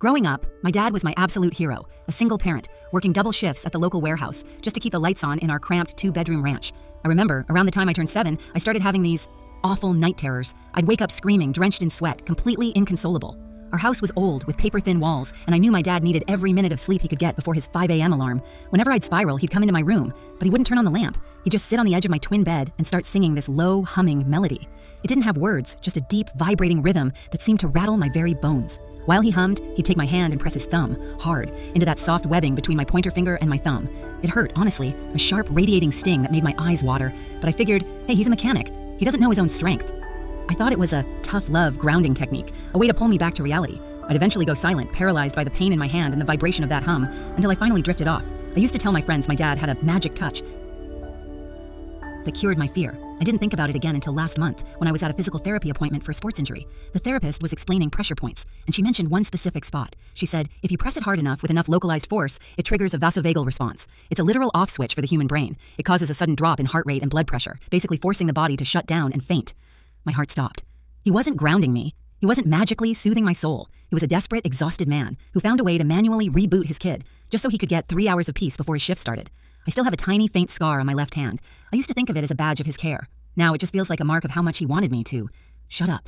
Growing up, my dad was my absolute hero, a single parent, working double shifts at the local warehouse just to keep the lights on in our cramped two-bedroom ranch. I remember, around the time I turned 7, I started having these awful night terrors. I'd wake up screaming, drenched in sweat, completely inconsolable. Our house was old, with paper-thin walls, and I knew my dad needed every minute of sleep he could get before his 5 a.m. alarm. Whenever I'd spiral, he'd come into my room, but he wouldn't turn on the lamp. He'd just sit on the edge of my twin bed and start singing this low, humming melody. It didn't have words, just a deep, vibrating rhythm that seemed to rattle my very bones. While he hummed, he'd take my hand and press his thumb, hard, into that soft webbing between my pointer finger and my thumb. It hurt, honestly, a sharp, radiating sting that made my eyes water, but I figured, hey, he's a mechanic. He doesn't know his own strength. I thought it was a tough love grounding technique, a way to pull me back to reality. I'd eventually go silent, paralyzed by the pain in my hand and the vibration of that hum, until I finally drifted off. I used to tell my friends my dad had a magic touch that cured my fear. I didn't think about it again until last month, when I was at a physical therapy appointment for a sports injury. The therapist was explaining pressure points, and she mentioned one specific spot. She said, if you press it hard enough with enough localized force, it triggers a vasovagal response. It's a literal off switch for the human brain. It causes a sudden drop in heart rate and blood pressure, basically forcing the body to shut down and faint. My heart stopped. He wasn't grounding me. He wasn't magically soothing my soul. He was a desperate, exhausted man who found a way to manually reboot his kid, just so he could get 3 hours of peace before his shift started. I still have a tiny, faint scar on my left hand. I used to think of it as a badge of his care. Now it just feels like a mark of how much he wanted me to shut up.